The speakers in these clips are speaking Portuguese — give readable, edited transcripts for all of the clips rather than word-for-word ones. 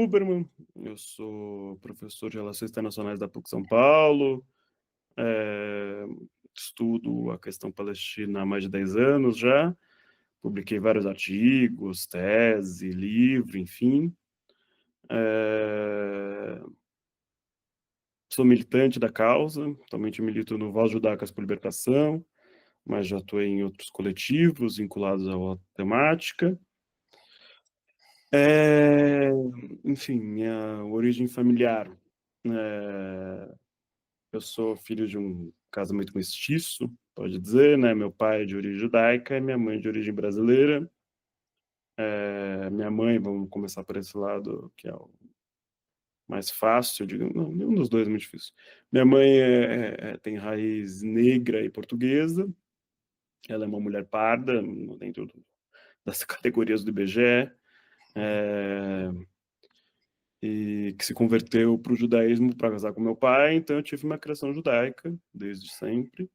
Huberman, eu sou professor de Relações Internacionais da PUC São Paulo, eh, estudo a questão palestina há mais de 10 anos já, publiquei vários artigos, tese, livro, enfim. Eh, Sou militante da causa, atualmente eu milito no Voz Judaicas por Libertação, mas já atuei em outros coletivos vinculados à temática. Eh, Enfim, minha origem familiar, eu sou filho de um casamento mestiço, pode dizer, né, meu pai é de origem judaica e minha mãe de origem brasileira. Minha mãe, vamos começar por esse lado, que é o mais fácil, digamos, não, nenhum dos dois é muito difícil. Minha mãe tem raiz negra e portuguesa, ela é uma mulher parda, dentro das categorias do IBGE, e que se converteu para o judaísmo para casar com meu pai, então eu tive uma criação judaica desde sempre.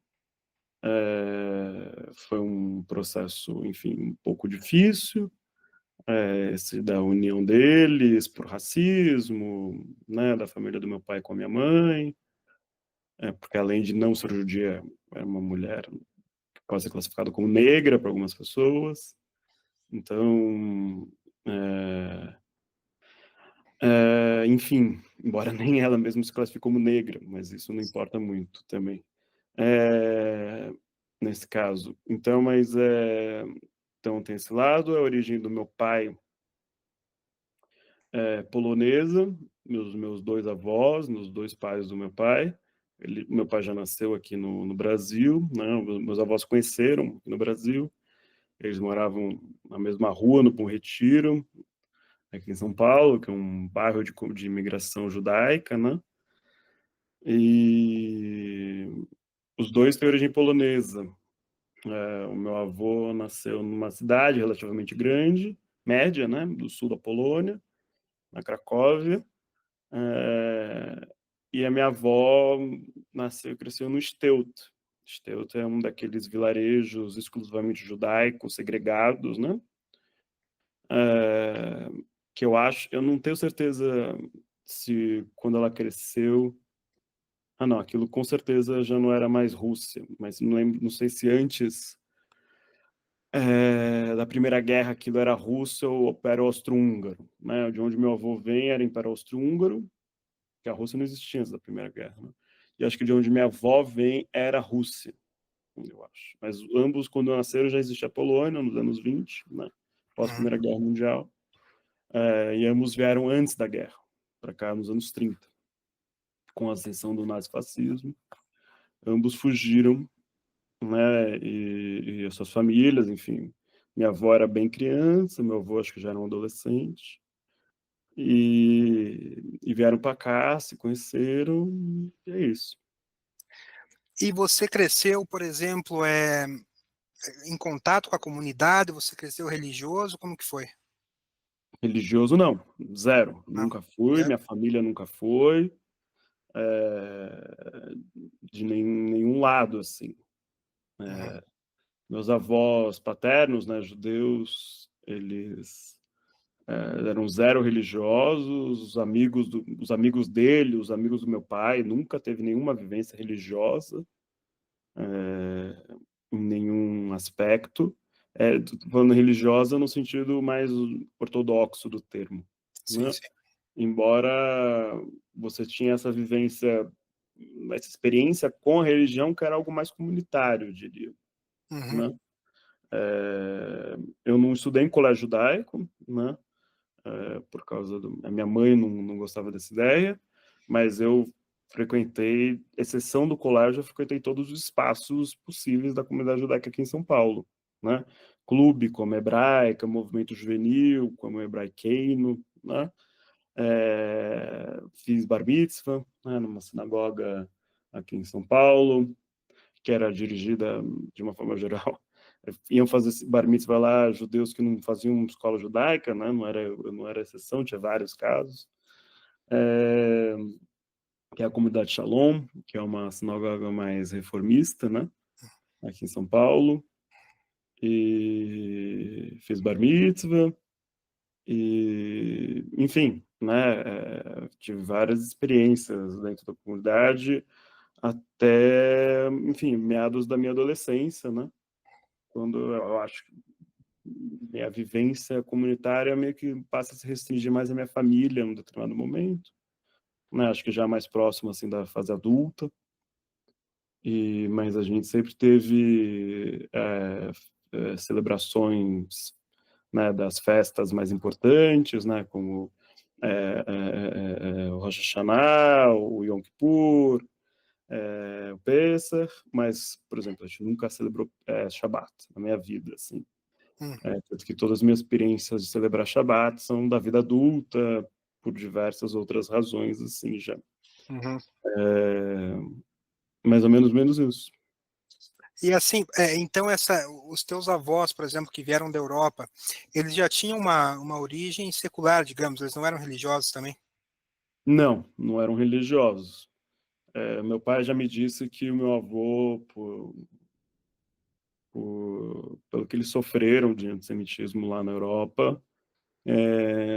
Foi um processo, enfim, um pouco difícil, esse da união deles por racismo, né, da família do meu pai com a minha mãe, porque além de não ser judia, era uma mulher que pode ser classificada como negra para algumas pessoas. Então, enfim, embora nem ela mesma se classifique como negra, mas isso não importa muito também. Eh, Nesse caso. Então, então tem esse lado, a origem do meu pai é polonesa, meus dois avós, meus dois pais do meu pai. Meu pai já nasceu aqui no Brasil, né? Meus avós conheceram aqui no Brasil. Eles moravam na mesma rua, no Bom Retiro, aqui em São Paulo, que é um bairro de imigração judaica, né? E os dois têm origem polonesa. O meu avô nasceu numa cidade relativamente grande, média, né, do sul da Polônia, na Cracóvia, e a minha avó nasceu e cresceu no Stelt. Stelt é um daqueles vilarejos exclusivamente judaicos, segregados, né, que eu não tenho certeza se quando ela cresceu, não, aquilo com certeza já não era mais Rússia, mas não lembro, não sei se antes da Primeira Guerra aquilo era Rússia ou Império Austro-Húngaro, né? De onde meu avô vem era Império Austro-Húngaro, que a Rússia não existia antes da Primeira Guerra, né? E acho que de onde minha avó vem era Rússia, eu acho. Mas ambos, quando nasceram, já existia a Polônia, nos anos 20, né? Pós-Primeira Guerra Mundial. E ambos vieram antes da guerra, para cá nos anos 30, com a ascensão do nazifascismo. Ambos fugiram, né, e as suas famílias, enfim. Minha avó era bem criança, meu avô acho que já era um adolescente, e vieram para cá, se conheceram, e é isso. E você cresceu, por exemplo, em contato com a comunidade? Você cresceu religioso? Como que foi? Religioso não, zero, Não, nunca fui, zero? minha família nunca foi, de nenhum lado, assim. Uhum. Meus avós paternos, né, judeus, eles eram zero religiosos, os amigos dele, os amigos do meu pai, nunca teve nenhuma vivência religiosa, em nenhum aspecto. Tô falando religiosa no sentido mais ortodoxo do termo, Sim, né? sim. Embora você tinha essa vivência, essa experiência com a religião, que era algo mais comunitário, eu diria, Uhum. né? Eu não estudei em colégio judaico, né? Por causa a minha mãe não gostava dessa ideia, mas eu frequentei, exceção do colégio, eu frequentei todos os espaços possíveis da comunidade judaica aqui em São Paulo, né? Clube como Hebraica, movimento juvenil, como Hebraiqueino, né? Fiz bar mitzvah, né, numa sinagoga aqui em São Paulo, que era dirigida, de uma forma geral, iam fazer bar mitzvah lá judeus que não faziam escola judaica, né? Eu não era exceção, tinha vários casos. Que é a comunidade Shalom, que é uma sinagoga mais reformista, né? Aqui em São Paulo. E fiz bar mitzvah, e, enfim, né? Tive várias experiências dentro da comunidade até, enfim, meados da minha adolescência, né? Quando eu acho que minha vivência comunitária meio que passa a se restringir mais à minha família num determinado momento, né? Acho que já mais próximo assim da fase adulta. Mas a gente sempre teve celebrações, né, das festas mais importantes, né, como o Rosh Hashanah, o Yom Kippur, o Pesach, mas, por exemplo, a gente nunca celebrou Shabbat na minha vida, assim. Uhum, Tanto que todas as minhas experiências de celebrar Shabbat são da vida adulta, por diversas outras razões, assim, já. uhum. É, mais ou menos isso. E assim, então os teus avós, por exemplo, que vieram da Europa, eles já tinham uma origem secular, digamos, eles não eram religiosos também? Não, não eram religiosos. Meu pai já me disse que o meu avô, pelo que eles sofreram de antissemitismo lá na Europa,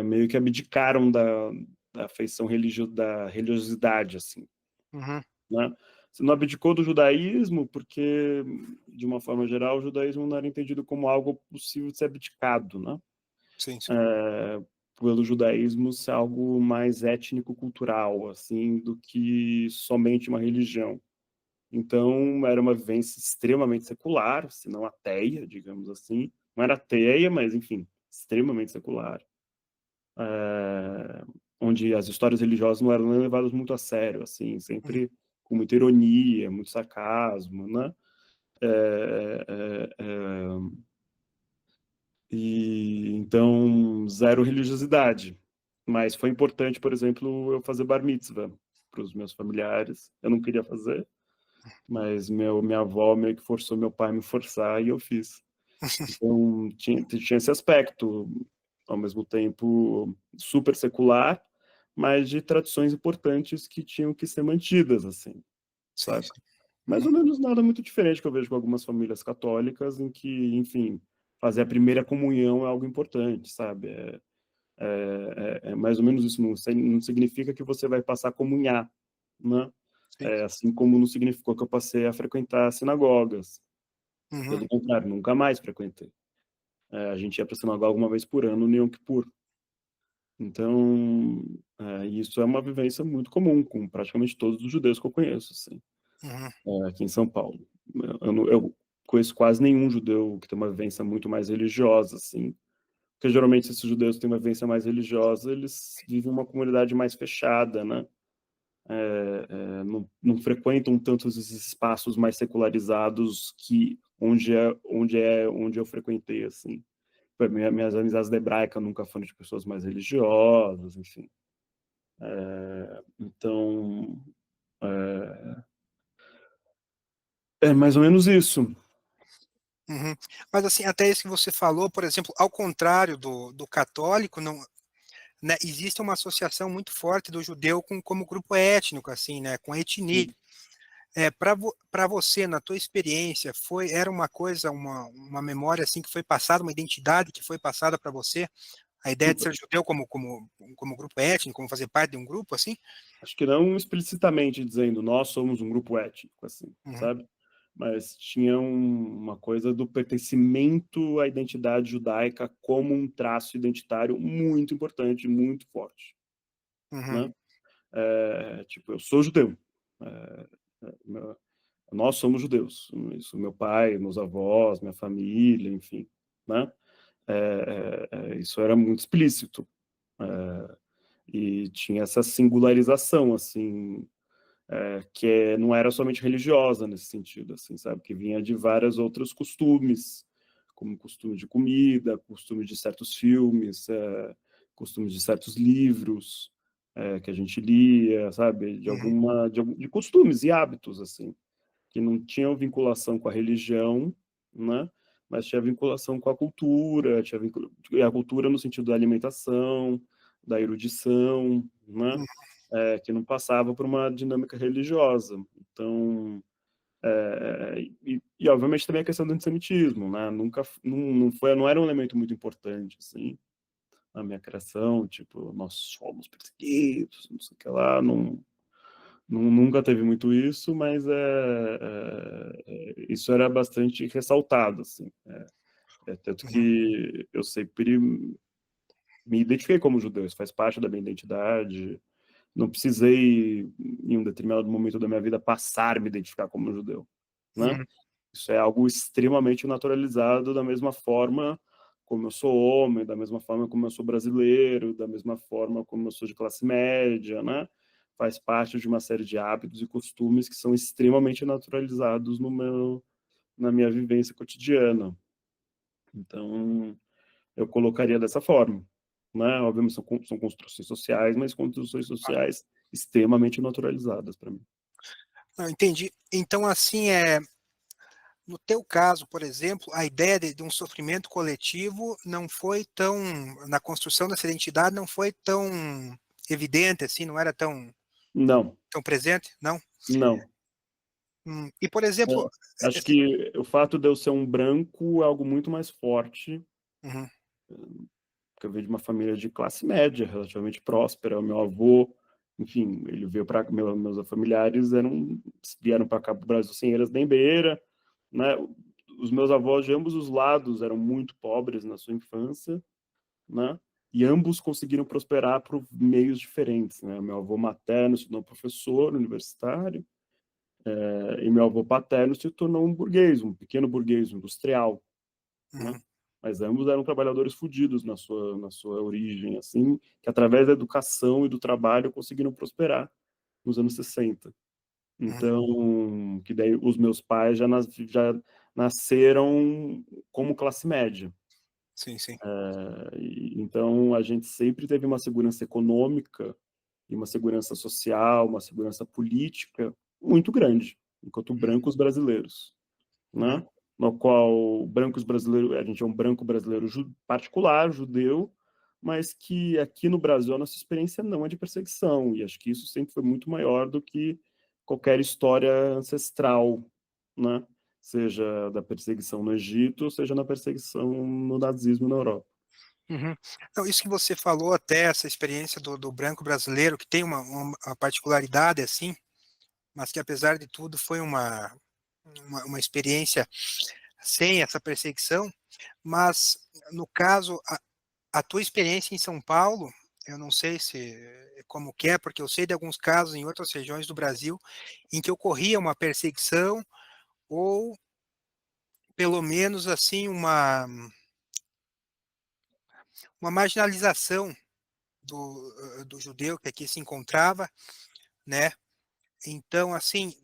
meio que abdicaram da feição da religiosidade, assim, Uhum, né? Você não abdicou do judaísmo porque, de uma forma geral, o judaísmo não era entendido como algo possível de ser abdicado, né? sim, sim. É, pelo judaísmo ser algo mais étnico-cultural, assim, do que somente uma religião. Então, era uma vivência extremamente secular, se não ateia, digamos assim. Não era ateia, mas, enfim, extremamente secular. É, onde as histórias religiosas não eram levadas muito a sério, assim, Uhum, sempre com muita ironia, muito sarcasmo, né? É, é, é, então, zero religiosidade. Mas foi importante, por exemplo, eu fazer bar mitzvah para os meus familiares. Eu não queria fazer, mas minha avó meio que forçou meu pai a me forçar e eu fiz. Então, tinha esse aspecto, ao mesmo tempo, super secular, mas de tradições importantes que tinham que ser mantidas, assim, sim, sabe? sim. Mais Uhum, ou menos nada muito diferente que eu vejo com algumas famílias católicas, em que, enfim, fazer a primeira comunhão é algo importante, sabe? É mais ou menos isso. Não significa que você vai passar a comunhar, né? sim. Assim como não significou que eu passei a frequentar sinagogas. Uhum, Pelo contrário, nunca mais frequentei. A gente ia para a sinagoga uma vez por ano no Yom Kippur. Então, isso é uma vivência muito comum com praticamente todos os judeus que eu conheço, assim, uhum, aqui em São Paulo. Eu conheço quase nenhum judeu que tem uma vivência muito mais religiosa, assim, porque geralmente esses judeus que têm uma vivência mais religiosa, eles vivem uma comunidade mais fechada, né? Não frequentam tantos esses espaços mais secularizados que onde eu frequentei, assim. Minhas amizades da hebraica nunca foram de pessoas mais religiosas, enfim. Então, é mais ou menos isso. uhum. Mas assim, até isso que você falou, por exemplo, ao contrário do católico, não, né, existe uma associação muito forte do judeu como grupo étnico, assim, né, com etnia. Sim. Para você, na tua experiência, era uma coisa, uma memória assim que foi passada, uma identidade que foi passada para você, a ideia de ser judeu como grupo étnico, como fazer parte de um grupo, assim? Acho que não explicitamente dizendo nós somos um grupo étnico, assim, Uhum, sabe? Mas tinha uma coisa do pertencimento à identidade judaica como um traço identitário muito importante, muito forte, uhum, né? Tipo, eu sou judeu. Nós somos judeus. Isso, meu pai, meus avós, minha família, enfim, né? Isso era muito explícito. E tinha essa singularização, assim, não era somente religiosa nesse sentido, assim, sabe? Que vinha de vários outros costumes, como costume de comida, costume de certos filmes, costume de certos livros que a gente lia, sabe? uhum, De costumes e hábitos, assim, que não tinham vinculação com a religião, né? Mas tinha vinculação com a cultura, a cultura no sentido da alimentação, da erudição, né? uhum, Que não passava por uma dinâmica religiosa. Então, obviamente também a questão do antissemitismo, né? Nunca, não era um elemento muito importante, assim, na minha criação, tipo, nós somos perseguidos, não sei o que lá, nunca teve muito isso, mas isso era bastante ressaltado, assim. Tanto Uhum, que eu sempre me identifiquei como judeu, isso faz parte da minha identidade. Não precisei, em um determinado momento da minha vida, passar a me identificar como judeu, né? uhum, Isso é algo extremamente naturalizado, da mesma forma como eu sou homem, da mesma forma como eu sou brasileiro, da mesma forma como eu sou de classe média, né? Faz parte de uma série de hábitos e costumes que são extremamente naturalizados na minha vivência cotidiana. Então, eu colocaria dessa forma, né? Obviamente são construções sociais, mas construções sociais extremamente naturalizadas para mim. eu entendi. Então, assim, no teu caso, por exemplo, a ideia de um sofrimento coletivo não foi tão, na construção dessa identidade, não foi tão evidente, assim, não era Não, tão presente, não? não. E, por exemplo, Acho que o fato de eu ser um branco é algo muito mais forte, uhum, porque eu venho de uma família de classe média, relativamente próspera. O meu avô, enfim, ele veio para meus familiares vieram para cá para o Brasil sem eiras nem beira, né? Os meus avós de ambos os lados eram muito pobres na sua infância, né? E ambos conseguiram prosperar por meios diferentes, né? Meu avô materno se tornou professor universitário, e meu avô paterno se tornou um burguês, um pequeno burguês, um industrial, né? uhum, Mas ambos eram trabalhadores fudidos na sua origem, assim, que através da educação e do trabalho conseguiram prosperar nos anos 60. uhum, Então, que daí os meus pais já nasceram como classe média. sim, sim. Então, a gente sempre teve uma segurança econômica e uma segurança social, uma segurança política muito grande, enquanto brancos brasileiros, Uhum, né? No qual brancos brasileiros, a gente é um branco brasileiro particular, judeu, mas que aqui no Brasil a nossa experiência não é de perseguição, e acho que isso sempre foi muito maior do que qualquer história ancestral, né? Seja da perseguição no Egito, seja na perseguição no nazismo na Europa. uhum. Então, isso que você falou, até essa experiência do branco brasileiro, que tem uma particularidade assim, mas que apesar de tudo foi uma experiência sem essa perseguição, mas no caso, a tua experiência em São Paulo, eu não sei se como que é, porque eu sei de alguns casos em outras regiões do Brasil em que ocorria uma perseguição ou pelo menos assim uma marginalização do judeu que aqui se encontrava, né? Então, assim,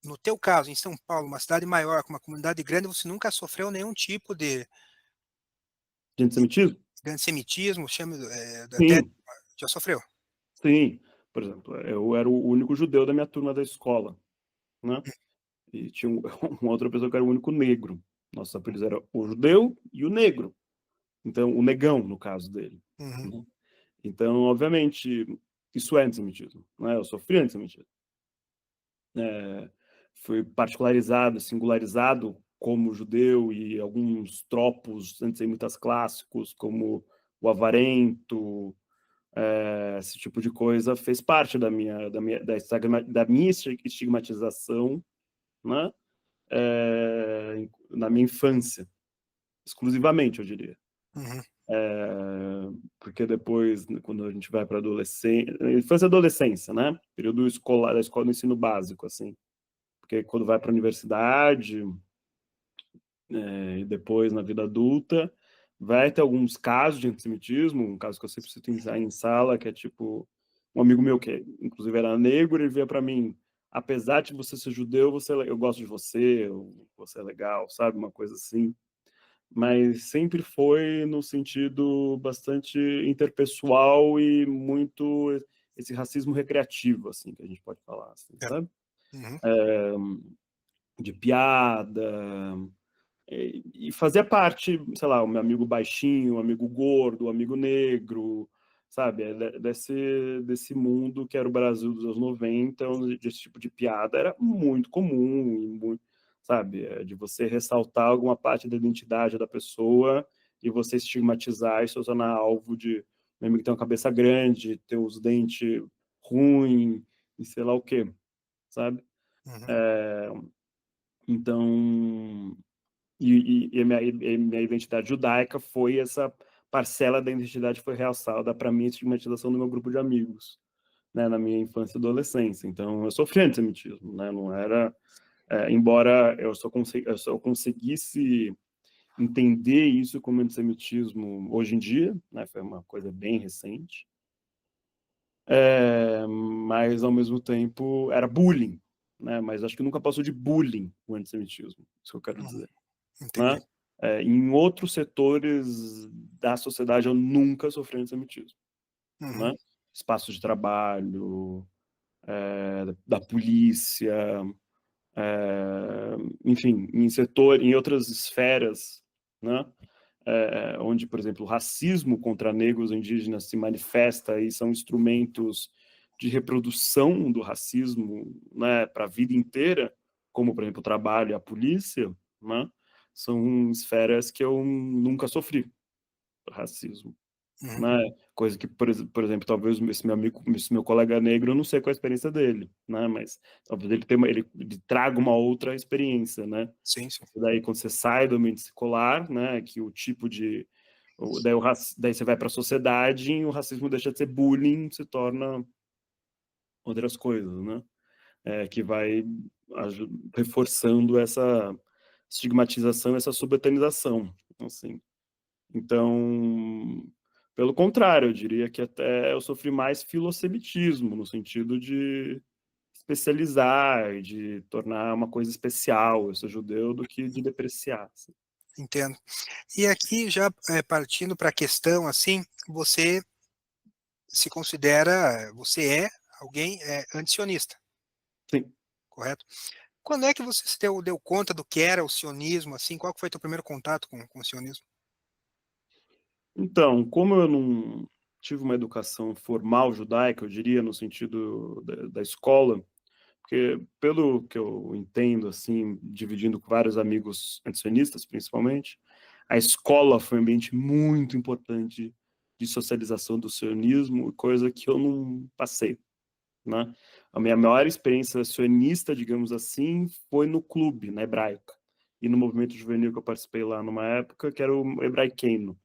no teu caso, em São Paulo, uma cidade maior, com uma comunidade grande, você nunca sofreu nenhum tipo De antissemitismo? de antissemitismo, até Sim, já sofreu. sim. Por exemplo, eu era o único judeu da minha turma da escola, né? E tinha uma outra pessoa que era o único negro. Nossos apelidos eram o judeu e o negro. Então, o negão, no caso dele. Uhum, Né? Então, obviamente, isso é antissemitismo. Né? Eu sofri antissemitismo. Fui particularizado, singularizado como judeu e alguns tropos antissemitas clássicos, como o avarento, esse tipo de coisa, fez parte da minha estigmatização, né? Na minha infância, exclusivamente, eu diria. uhum, Porque depois, quando a gente vai para adolescência, infância e adolescência, né? Período escolar, da escola do ensino básico, assim. Porque quando vai para a universidade, e depois na vida adulta, vai ter alguns casos de antissemitismo, um caso que eu sempre cito em sala, que é tipo, um amigo meu que inclusive era negro, ele veio para mim, apesar de você ser judeu, eu gosto de você, você é legal, sabe? Uma coisa assim. Mas sempre foi no sentido bastante interpessoal e muito esse racismo recreativo, assim, que a gente pode falar, assim, é, sabe? uhum, De piada, e fazia parte, sei lá, o meu amigo baixinho, o amigo gordo, o amigo negro, sabe? Desse mundo que era o Brasil dos anos 90, onde esse tipo de piada era muito comum, e muito, sabe? De você ressaltar alguma parte da identidade da pessoa e você estigmatizar e se tornar alvo meu amigo tem uma cabeça grande, tem os dentes ruins, e sei lá o quê, sabe? Uhum. Então, a minha identidade judaica foi essa parcela da identidade foi realçada para mim, a estigmatização do meu grupo de amigos, né, na minha infância e adolescência. Então, eu sofri antissemitismo, né? Não era, embora eu só conseguisse entender isso como antissemitismo hoje em dia, né? Foi uma coisa bem recente. Mas ao mesmo tempo era bullying, né? Mas acho que nunca passou de bullying o antissemitismo, isso que eu quero Uhum. dizer, Entendi. né? Em outros setores da sociedade eu nunca sofri antissemitismo, Uhum. né? Espaço de trabalho, da polícia, enfim, em outras esferas, né? Onde, por exemplo, o racismo contra negros e indígenas se manifesta e são instrumentos de reprodução do racismo, né, para a vida inteira, como, por exemplo, o trabalho e a polícia, né, são esferas que eu nunca sofri racismo. Uhum. Né? Coisa que, por exemplo, talvez esse meu colega negro, eu não sei qual é a experiência dele, né? Mas talvez ele traga uma outra experiência, né? Sim, sim. Daí, quando você sai do ambiente escolar, né? Que o tipo de daí você vai para a sociedade e o racismo deixa de ser bullying, se torna outras coisas, né? Que vai reforçando essa estigmatização, essa subalternização, assim. Então, pelo contrário, eu diria que até eu sofri mais filossemitismo, no sentido de especializar, de tornar uma coisa especial, eu sou judeu, do que de depreciar. Assim. Entendo. E aqui, já partindo para a questão, assim, você se considera, você é alguém antisionista, Sim. correto? Quando é que você se deu conta do que era o sionismo, assim, qual que foi teu primeiro contato com o sionismo? Então, como eu não tive uma educação formal judaica, eu diria, no sentido da escola, porque pelo que eu entendo, assim, dividindo com vários amigos antisionistas, principalmente, a escola foi um ambiente muito importante de socialização do sionismo, coisa que eu não passei, né? A minha maior experiência sionista, digamos assim, foi no clube, na Hebraica, e no movimento juvenil que eu participei lá numa época, que era o Hebraiqueno.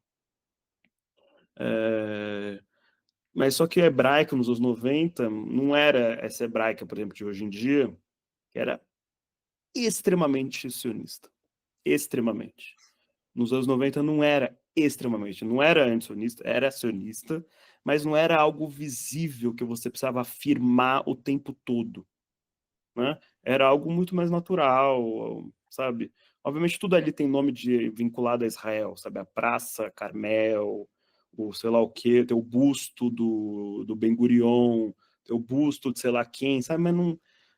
Mas só que a hebraica nos anos 90 não era essa hebraica, por exemplo, de hoje em dia, que era extremamente sionista. Extremamente. Nos anos 90 não era extremamente, não era antisionista, era sionista, mas não era algo visível que você precisava afirmar o tempo todo, né? Era algo muito mais natural, sabe? Obviamente tudo ali tem nome de vinculado a Israel, sabe? A Praça Carmel, o sei lá o quê, tem o busto do Ben Gurion, tem o busto de sei lá quem, sabe? Mas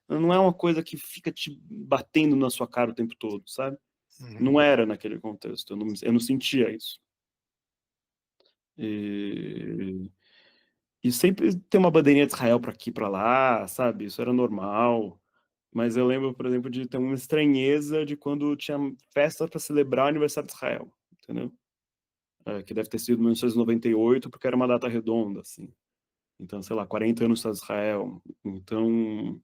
não é uma coisa que fica te batendo na sua cara o tempo todo, sabe? Uhum. Não era naquele contexto, eu não sentia isso. E, e sempre tem uma bandeirinha de Israel para aqui, para lá, sabe? Isso era normal. Mas eu lembro, por exemplo, de ter uma estranheza de quando tinha festa para celebrar o aniversário de Israel, entendeu? Que deve ter sido em 1998, porque era uma data redonda, assim. Então, sei lá, 40 anos de Israel. Então,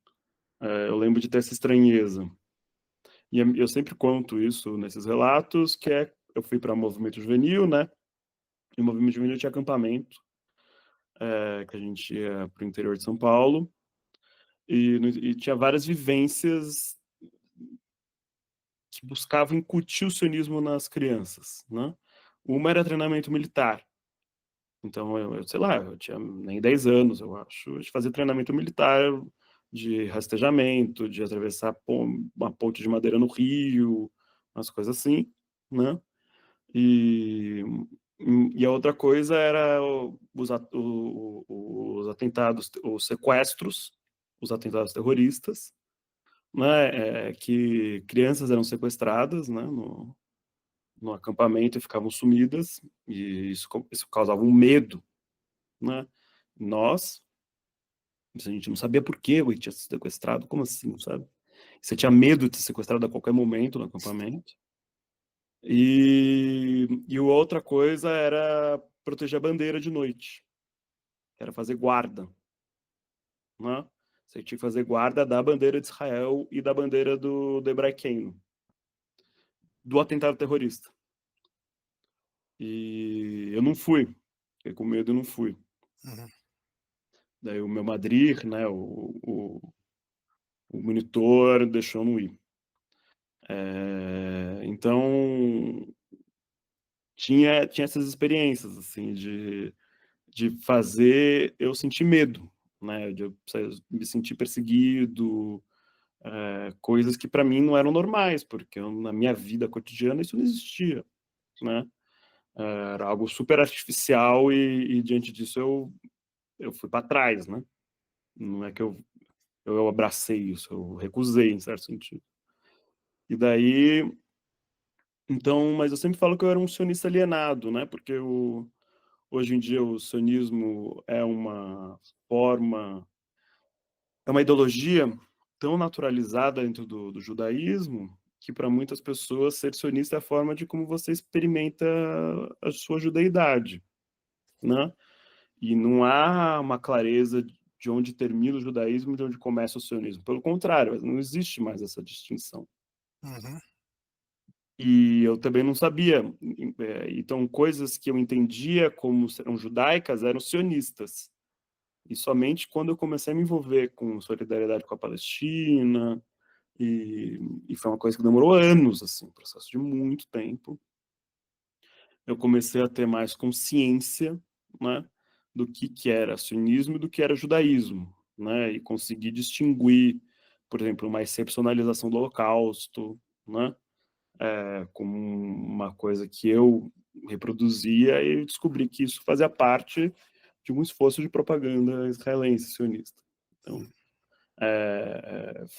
eu lembro de ter essa estranheza. E eu sempre conto isso nesses relatos, que eu fui para o movimento juvenil, né? E o movimento juvenil tinha acampamento, que a gente ia para o interior de São Paulo, e tinha várias vivências que buscavam incutir o sionismo nas crianças, né? Uma era treinamento militar. Então, sei lá, eu tinha nem 10 anos, eu acho. A gente fazia treinamento militar de rastejamento, de atravessar uma ponte de madeira no rio, umas coisas assim, né? E, e a outra coisa era os atentados, os sequestros, os atentados terroristas, né? Que crianças eram sequestradas, né? No acampamento e ficavam sumidas, e isso causava um medo, né? Nós, a gente não sabia por que eu tinha sido sequestrado, como assim, sabe? Você tinha medo de ser sequestrado a qualquer momento no acampamento. E outra coisa era proteger a bandeira de noite, que era fazer guarda, né? Você tinha que fazer guarda da bandeira de Israel e da bandeira do hebraiqueno, do atentado terrorista. E eu não fui, fiquei com medo e não fui. Uhum. Daí o meu madrir, né, o monitor deixou eu não ir. Então, tinha essas experiências, assim, de fazer eu sentir medo, né, de eu me sentir perseguido, coisas que para mim não eram normais, porque na minha vida cotidiana isso não existia, né? Era algo super artificial e diante disso eu fui para trás, né? Não é que eu abracei isso, eu recusei em certo sentido. E daí, então, mas eu sempre falo que eu era um sionista alienado, né? Porque hoje em dia o sionismo é uma forma, é uma ideologia tão naturalizada dentro do judaísmo que para muitas pessoas ser sionista é a forma de como você experimenta a sua judaidade, né? E não há uma clareza de onde termina o judaísmo e de onde começa o sionismo. Pelo contrário, não existe mais essa distinção. Uhum. E eu também não sabia. Então, coisas que eu entendia como serão judaicas eram sionistas. E somente quando eu comecei a me envolver com solidariedade com a Palestina, e foi uma coisa que demorou anos, assim, um processo de muito tempo, eu comecei a ter mais consciência, né, do que era sionismo e do que era judaísmo, né, e conseguir distinguir, por exemplo, uma excepcionalização do Holocausto, né, como uma coisa que eu reproduzia e descobri que isso fazia parte de um esforço de propaganda israelense sionista. Então,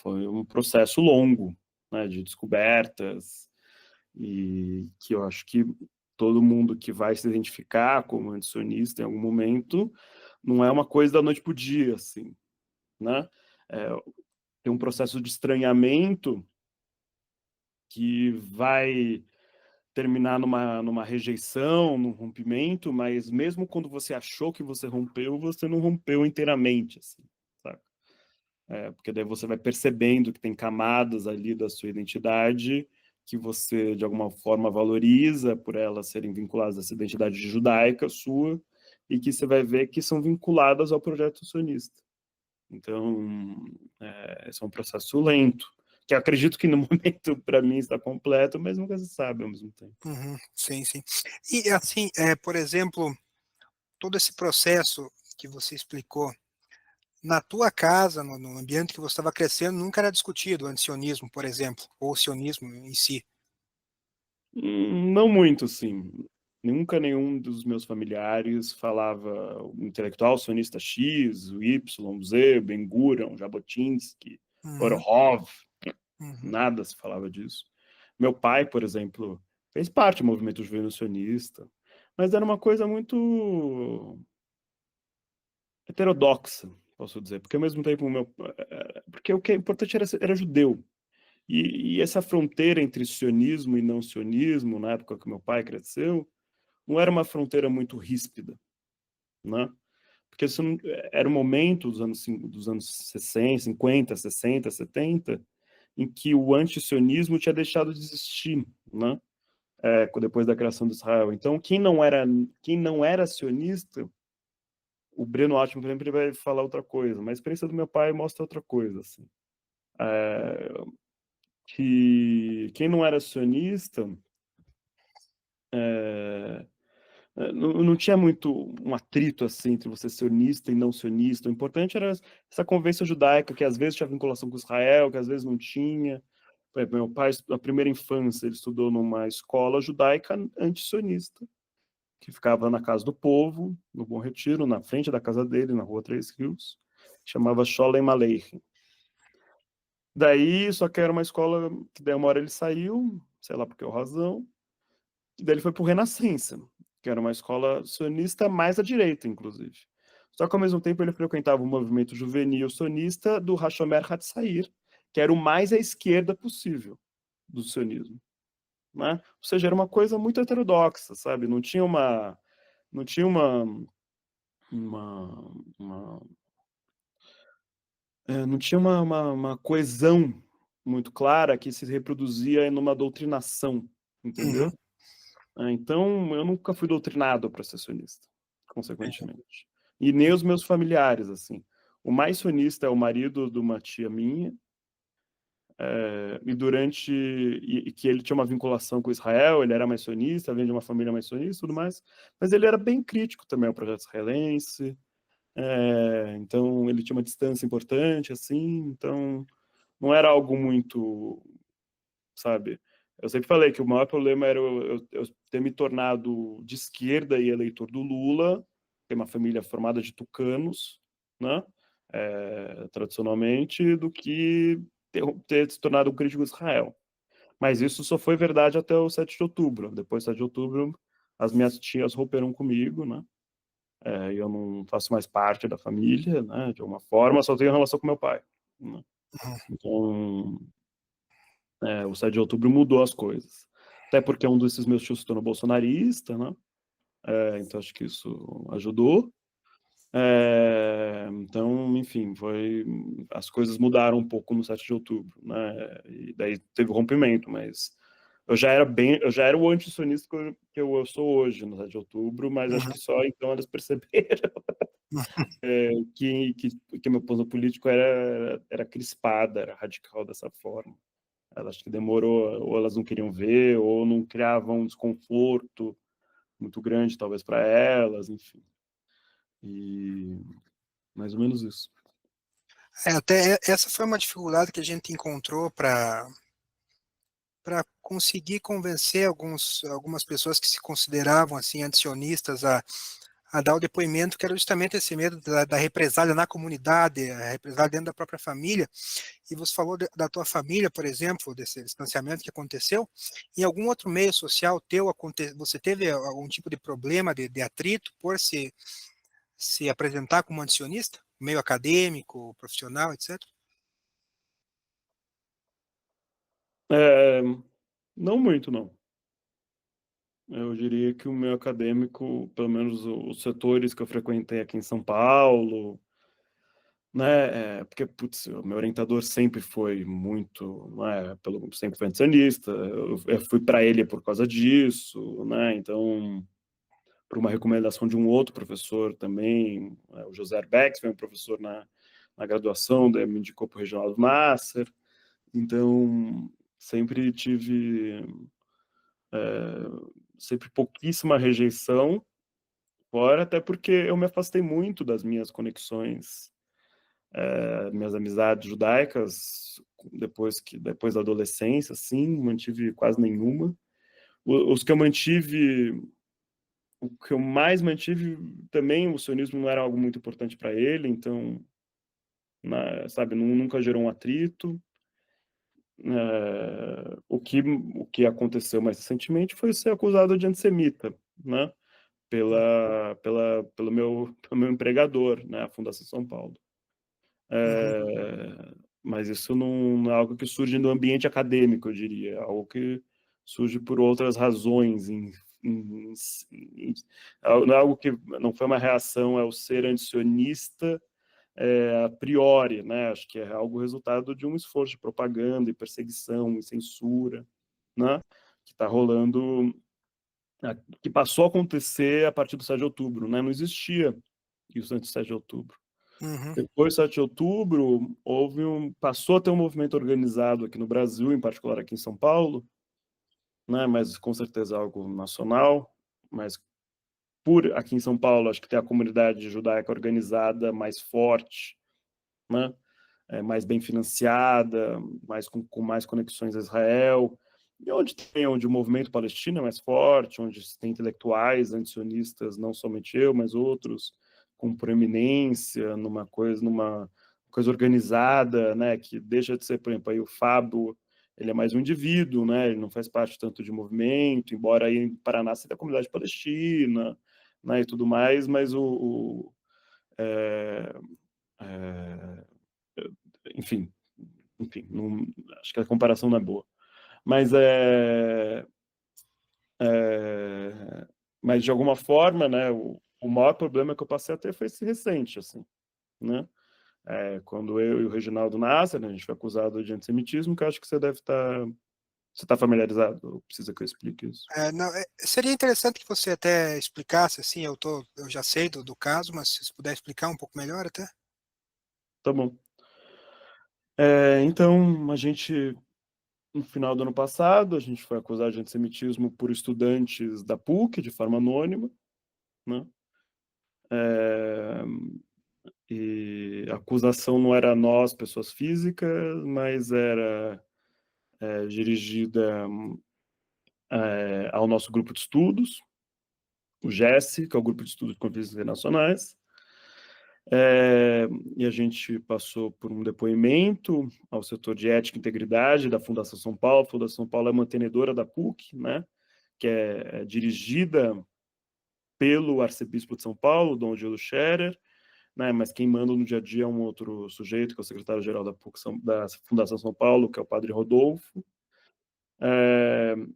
foi um processo longo, né, de descobertas, e que eu acho que todo mundo que vai se identificar como antisionista em algum momento, não é uma coisa da noite para o dia, assim, né? É, tem um processo de estranhamento que vai terminar numa rejeição, num rompimento, mas mesmo quando você achou que você não rompeu inteiramente, assim, sabe? Porque daí você vai percebendo que tem camadas ali da sua identidade que você, de alguma forma, valoriza por elas serem vinculadas a essa identidade judaica sua e que você vai ver que são vinculadas ao projeto sionista. Então, esse é um processo lento, que eu acredito que no momento, para mim, está completo, mas nunca se sabe ao mesmo tempo. Uhum. Sim, sim. E assim, por exemplo, todo esse processo que você explicou, na tua casa, no ambiente que você estava crescendo, nunca era discutido o antisionismo, por exemplo, ou o sionismo em si. Não muito, sim. Nunca nenhum dos meus familiares falava o intelectual sionista X, o Y, o Z, Ben-Gurion, Jabotinsky, Uhum. Orhov, Uhum. nada se falava disso. Meu pai, por exemplo, fez parte do movimento juvenil sionista, mas era uma coisa muito heterodoxa, posso dizer, porque ao mesmo tempo porque o que é importante era judeu. E essa fronteira entre sionismo e não sionismo, na época que meu pai cresceu, não era uma fronteira muito ríspida, né? Porque isso era um momento dos anos 60, 50, 60, 70, em que o antisionismo tinha deixado de existir, né? Depois da criação de Israel. Então, quem não era sionista, o Breno Altman, por exemplo, ele vai falar outra coisa, mas a experiência do meu pai mostra outra coisa, assim. Que quem não era sionista não tinha muito um atrito assim entre você sionista e não sionista. O importante era essa convivência judaica, que às vezes tinha vinculação com Israel, que às vezes não tinha. Por exemplo, meu pai, na primeira infância, ele estudou numa escola judaica anti-sionista, que ficava na Casa do Povo, no Bom Retiro, na frente da casa dele, na Rua Três Rios, chamava Sholem Aleichem. Daí, só que era uma escola que daí uma hora ele saiu, sei lá por que razão, e daí ele foi para o Renascença, que era uma escola sionista mais à direita, inclusive. Só que ao mesmo tempo ele frequentava o movimento juvenil sionista do Hashomer Hatzair, que era o mais à esquerda possível do sionismo, né? Ou seja, era uma coisa muito heterodoxa, sabe? Não tinha uma uma, uma não tinha uma coesão muito clara que se reproduzia numa doutrinação, Uhum, entendeu? Então, eu nunca fui doutrinado para ser sionista, entendi. consequentemente. E nem os meus familiares, assim. O mais sionista é o marido de uma tia minha, e que ele tinha uma vinculação com Israel, ele era mais sionista, vem de uma família mais sionista e tudo mais, mas ele era bem crítico também ao projeto israelense, então ele tinha uma distância importante, assim, então não era algo muito, sabe? Eu sempre falei que o maior problema era eu ter me tornado de esquerda e eleitor do Lula, ter uma família formada de tucanos, né? Tradicionalmente, do que ter se tornado um crítico de Israel. Mas isso só foi verdade até o 7 de outubro. Depois do 7 de outubro, as minhas tias romperam comigo, né? E eu não faço mais parte da família, né? De alguma forma, só tenho relação com meu pai, né? Uhum, Então, o 7 de outubro mudou as coisas. Até porque um desses meus tios se tornou bolsonarista, né? Então acho que isso ajudou. Então, enfim, as coisas mudaram um pouco no 7 de outubro, né? E daí teve o rompimento, mas eu já era o anti-sionista que eu sou hoje no 7 de outubro, mas acho uhum, que só então elas perceberam que meu ponto político era crispada, era radical dessa forma. Elas acho que demorou, ou elas não queriam ver, ou não criavam um desconforto muito grande, talvez, para elas, enfim. E mais ou menos isso. Até essa foi uma dificuldade que a gente encontrou para conseguir convencer algumas pessoas que se consideravam assim antisionistas a dar o depoimento, que era justamente esse medo da represália na comunidade, a represália dentro da própria família. E você falou da tua família, por exemplo, desse distanciamento que aconteceu. Em algum outro meio social teu, você teve algum tipo de problema, de atrito, por se apresentar como antisionista? Meio acadêmico, profissional, etc.? É, não muito, não. Eu diria que o meu acadêmico, pelo menos os setores que eu frequentei aqui em São Paulo, né? Porque, putz, o meu orientador sempre foi muito, né? Sempre foi antisionista. Eu fui para ele por causa disso, né? Então, por uma recomendação de um outro professor também, o José Arbex, foi um professor na graduação, daí me indicou para o Regional do Master. Então, sempre tive sempre pouquíssima rejeição, fora até porque eu me afastei muito das minhas conexões, minhas amizades judaicas, depois da adolescência, assim, mantive quase nenhuma. Os que eu mantive, o que eu mais mantive também, o sionismo não era algo muito importante para ele, então, sabe, nunca gerou um atrito. O que aconteceu mais recentemente foi ser acusado de antissemita, né? Pelo meu empregador, né? A Fundação São Paulo. Uhum, Mas isso não é algo que surge no ambiente acadêmico, eu diria, é algo que surge por outras razões, não é algo que não foi uma reação ao ser antisionista a priori, né? Acho que é algo resultado de um esforço de propaganda e perseguição e censura, né? Que está rolando, que passou a acontecer a partir do 7 de outubro, né? Não existia isso antes do 7 de outubro. uhum, Depois do 7 de outubro, passou a ter um movimento organizado aqui no Brasil, em particular aqui em São Paulo, né? Mas com certeza algo nacional, mas aqui em São Paulo, acho que tem a comunidade judaica organizada mais forte, né? Mais bem financiada, com mais conexões a Israel, e onde o movimento palestino é mais forte, onde tem intelectuais antisionistas, não somente eu, mas outros, com proeminência, numa coisa organizada, né, que deixa de ser, por exemplo, aí o Fábio, ele é mais um indivíduo, né, ele não faz parte tanto de movimento, embora aí em Paraná seja da comunidade palestina, né, e tudo mais, mas é, é, enfim, não, acho que a comparação não é boa. Mas é, mas de alguma forma, né, o maior problema que eu passei a ter foi esse recente, assim, né? Quando eu e o Reginaldo Nasser, né, a gente foi acusado de antissemitismo, que eu acho que você deve estar... Você está familiarizado? Ou precisa que eu explique isso? Não, seria interessante que você até explicasse, assim, eu já sei do caso, mas se você puder explicar um pouco melhor até. Tá bom. Então, a gente, no final do ano passado, a gente foi acusado de antissemitismo por estudantes da PUC, de forma anônima, né? E a acusação não era nós, pessoas físicas, mas era dirigida ao nosso grupo de estudos, o GES, que é o Grupo de Estudos de Conflitos Internacionais. E a gente passou por um depoimento ao setor de ética e integridade da Fundação São Paulo. A Fundação São Paulo é mantenedora da PUC, né, que é dirigida pelo arcebispo de São Paulo, Dom Gildo Scherer, né, mas quem manda no dia a dia é um outro sujeito, que é o secretário-geral da PUC, da Fundação São Paulo, que é o padre Rodolfo.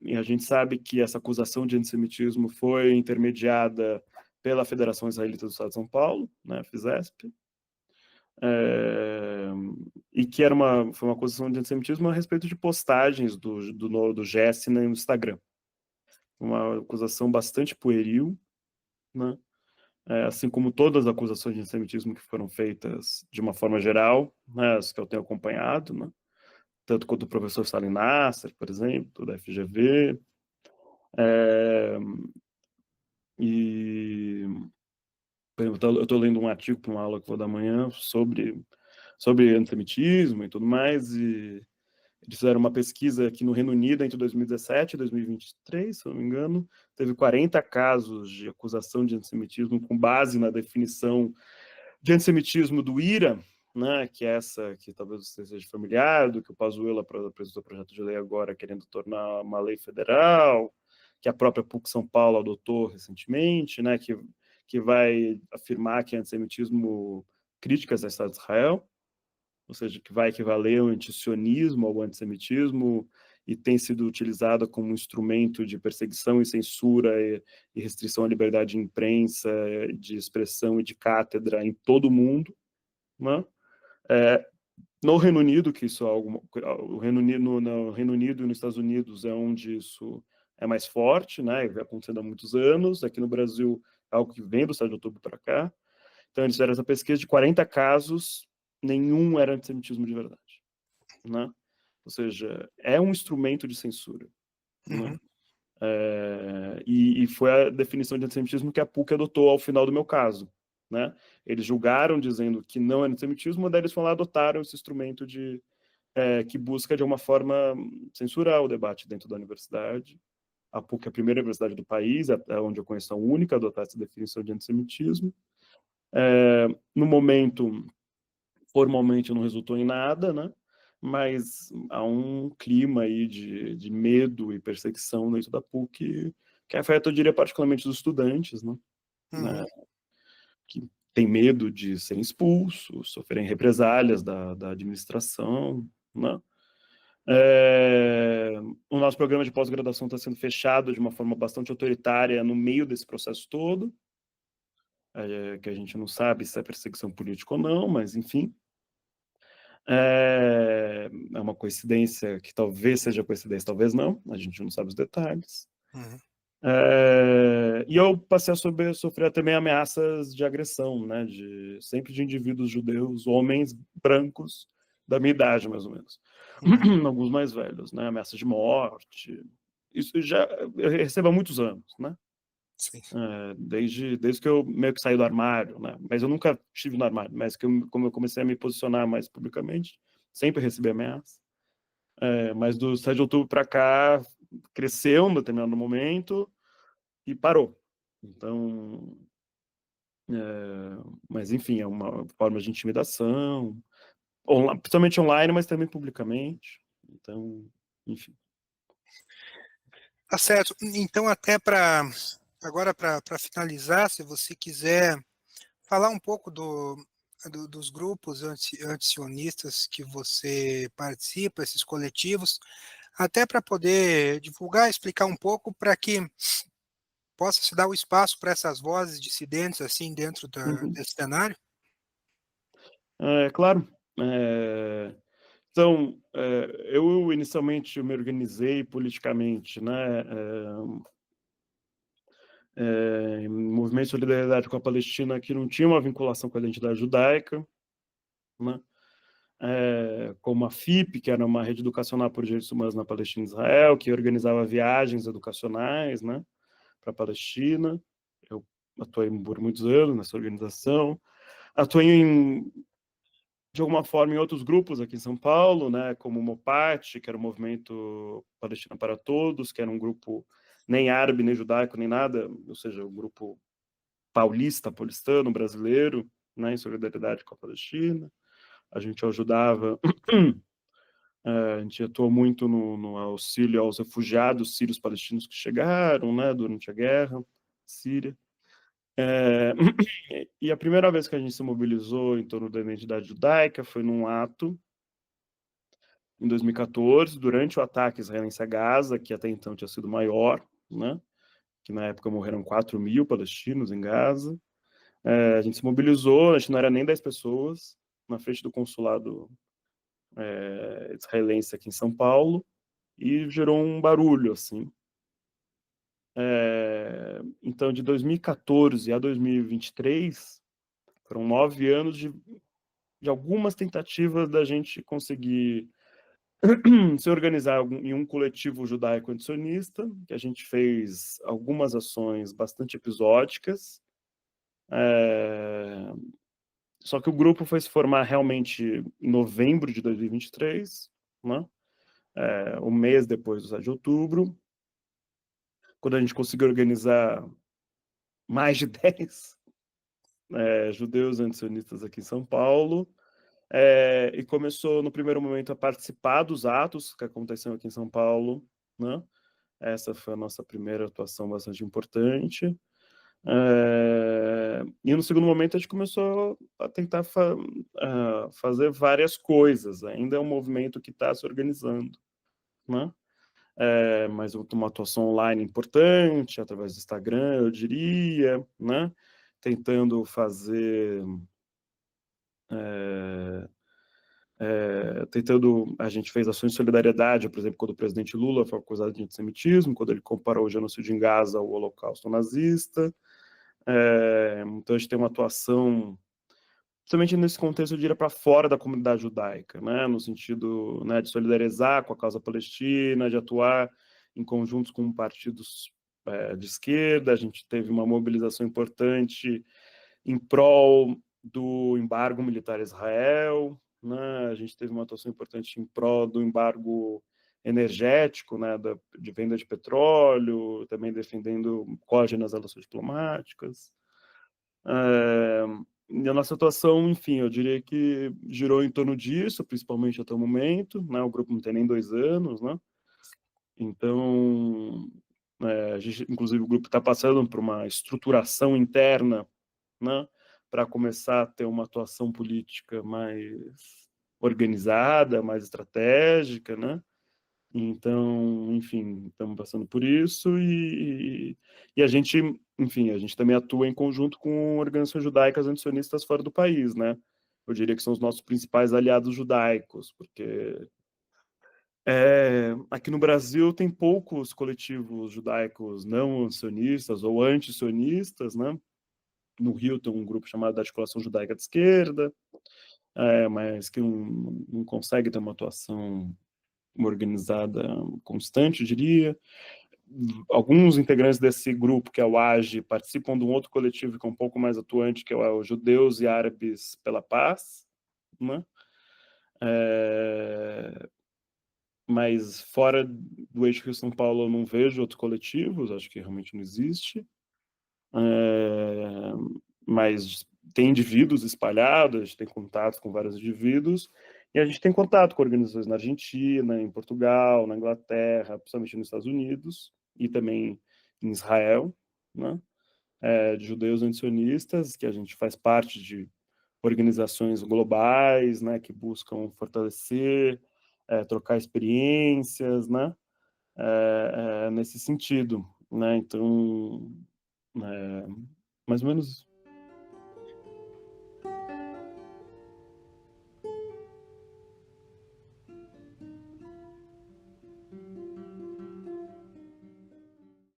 E a gente sabe que essa acusação de antissemitismo foi intermediada pela Federação Israelita do Estado de São Paulo, né, FISESP, e que foi uma acusação de antissemitismo a respeito de postagens do GES no Instagram. Uma acusação bastante pueril, né? Assim como todas as acusações de antissemitismo que foram feitas de uma forma geral, né, as que eu tenho acompanhado, né? Tanto quanto o professor Salim Nasser, por exemplo, da FGV, e eu estou lendo um artigo para uma aula que vou dar amanhã sobre antissemitismo e tudo mais, e eles fizeram uma pesquisa aqui no Reino Unido entre 2017 e 2023, se eu não me engano, teve 40 casos de acusação de antissemitismo com base na definição de antissemitismo do IRA, né, que é essa que talvez você seja familiar, do que o Pazuello apresentou o projeto de lei agora querendo tornar uma lei federal, que a própria PUC São Paulo adotou recentemente, né, que vai afirmar que é antissemitismo críticas ao Estado de Israel, ou seja, que vai equivaler ao antisionismo, ao antissemitismo, e tem sido utilizada como instrumento de perseguição e censura e restrição à liberdade de imprensa, de expressão e de cátedra em todo o mundo, né? No Reino Unido, que isso é algo, o Reino Unido, no Reino Unido e nos Estados Unidos é onde isso é mais forte, né? E vem acontecendo há muitos anos. Aqui no Brasil é algo que vem do 7 de outubro para cá. Então eles fizeram essa pesquisa de 40 casos, nenhum era antissemitismo de verdade, né? Ou seja, é um instrumento de censura, né? Uhum. E foi a definição de antissemitismo que a PUC adotou ao final do meu caso, né? Eles julgaram dizendo que não é antissemitismo, daí eles foram lá, adotaram esse instrumento que busca de alguma forma censurar o debate dentro da universidade. A PUC é a primeira universidade do país, é onde eu conheço a única a adotar essa definição de antissemitismo. No momento, formalmente não resultou em nada, né? Mas há um clima aí de medo e perseguição dentro da PUC que afeta, eu diria, particularmente os estudantes, né? Uhum. Que tem medo de serem expulsos, sofrerem represálias da administração, né? O nosso programa de pós-graduação está sendo fechado de uma forma bastante autoritária no meio desse processo todo, que a gente não sabe se é perseguição política ou não, mas enfim. É uma coincidência que talvez seja coincidência, talvez não, a gente não sabe os detalhes. Uhum. E eu passei a sofrer também ameaças de agressão, né, sempre de indivíduos judeus, homens brancos da minha idade, mais ou menos. Uhum. Alguns mais velhos, né, ameaças de morte. Isso já eu recebo há muitos anos, né? Sim. Desde que eu meio que saí do armário, né? Mas eu nunca estive no armário, mas como eu comecei a me posicionar mais publicamente, sempre recebi ameaça. Mas do 7 de outubro para cá, cresceu em determinado momento e parou. Então, mas enfim, é uma forma de intimidação, principalmente online, mas também publicamente. Então, enfim. Tá certo. Então, até agora para finalizar, se você quiser falar um pouco dos grupos antisionistas que você participa, esses coletivos, até para poder divulgar, explicar um pouco para que possa se dar o espaço para essas vozes dissidentes assim dentro Uhum. desse cenário? Claro. Então, eu inicialmente me organizei politicamente, né, em movimento de solidariedade com a Palestina, que não tinha uma vinculação com a identidade judaica, né, como a FIP, que era uma rede educacional por direitos humanos na Palestina e Israel, que organizava viagens educacionais, né, para a Palestina. Eu atuei por muitos anos nessa organização. Atuei de alguma forma em outros grupos aqui em São Paulo, né, como o MOPAT, que era o Movimento Palestina para Todos, que era um grupo nem árabe, nem judaico, nem nada, ou seja, um grupo paulistano, brasileiro, né, em solidariedade com a Palestina. A gente ajudava, a gente atuou muito no auxílio aos refugiados sírios palestinos que chegaram, né, durante a guerra síria. É, e a primeira vez que a gente se mobilizou em torno da identidade judaica foi num ato em 2014, durante o ataque israelense a Gaza, que até então tinha sido maior, né, que na época morreram 4.000 palestinos em Gaza. A gente se mobilizou, a gente não era nem 10 pessoas, na frente do consulado israelense aqui em São Paulo, e gerou um barulho, assim. Então, de 2014 a 2023, foram 9 anos de algumas tentativas da gente conseguir se organizar em um coletivo judaico antisionista, que a gente fez algumas ações bastante episódicas, só que o grupo foi se formar realmente em novembro de 2023, né? Um mês depois do 7 de outubro, quando a gente conseguiu organizar mais de 10 judeus antisionistas aqui em São Paulo, e começou no primeiro momento a participar dos atos que aconteciam aqui em São Paulo, né? Essa foi a nossa primeira atuação bastante importante. E no segundo momento a gente começou a tentar fazer várias coisas. Ainda é um movimento que está se organizando, né? Mas uma atuação online importante, através do Instagram, eu diria, né? Tentando fazer... a gente fez ações de solidariedade, por exemplo, quando o presidente Lula foi acusado de antissemitismo, quando ele comparou o genocídio em Gaza ao Holocausto nazista. Então a gente tem uma atuação, principalmente nesse contexto, eu diria, para fora da comunidade judaica, né, no sentido, né, de solidarizar com a causa palestina, de atuar em conjuntos com partidos de esquerda. A gente teve uma mobilização importante em prol do embargo militar a Israel, né, a gente teve uma atuação importante em prol do embargo energético, né, de venda de petróleo, também defendendo cógenas nas relações diplomáticas. E a nossa atuação, enfim, eu diria que girou em torno disso, principalmente até o momento, né? O grupo não tem nem 2 anos, né? Então, a gente, inclusive, o grupo está passando por uma estruturação interna, né? Para começar a ter uma atuação política mais organizada, mais estratégica, né? Então, enfim, estamos passando por isso e a gente, enfim, a gente também atua em conjunto com organizações judaicas antisionistas fora do país, né? Eu diria que são os nossos principais aliados judaicos, porque aqui no Brasil tem poucos coletivos judaicos não sionistas ou anti-sionistas, né? No Rio tem um grupo chamado da Articulação Judaica de Esquerda, mas que não consegue ter uma atuação organizada constante, eu diria. Alguns integrantes desse grupo, que é o AGE, participam de um outro coletivo que é um pouco mais atuante, que é o Judeus e Árabes pela Paz, né? Mas fora do eixo Rio-São Paulo eu não vejo outros coletivos, acho que realmente não existe. Mas tem indivíduos espalhados, a gente tem contato com vários indivíduos, e a gente tem contato com organizações na Argentina, em Portugal, na Inglaterra, principalmente nos Estados Unidos, e também em Israel, né? De judeus antisionistas, que a gente faz parte de organizações globais, né, que buscam fortalecer, trocar experiências, né, nesse sentido, né? Então, É, mais ou menos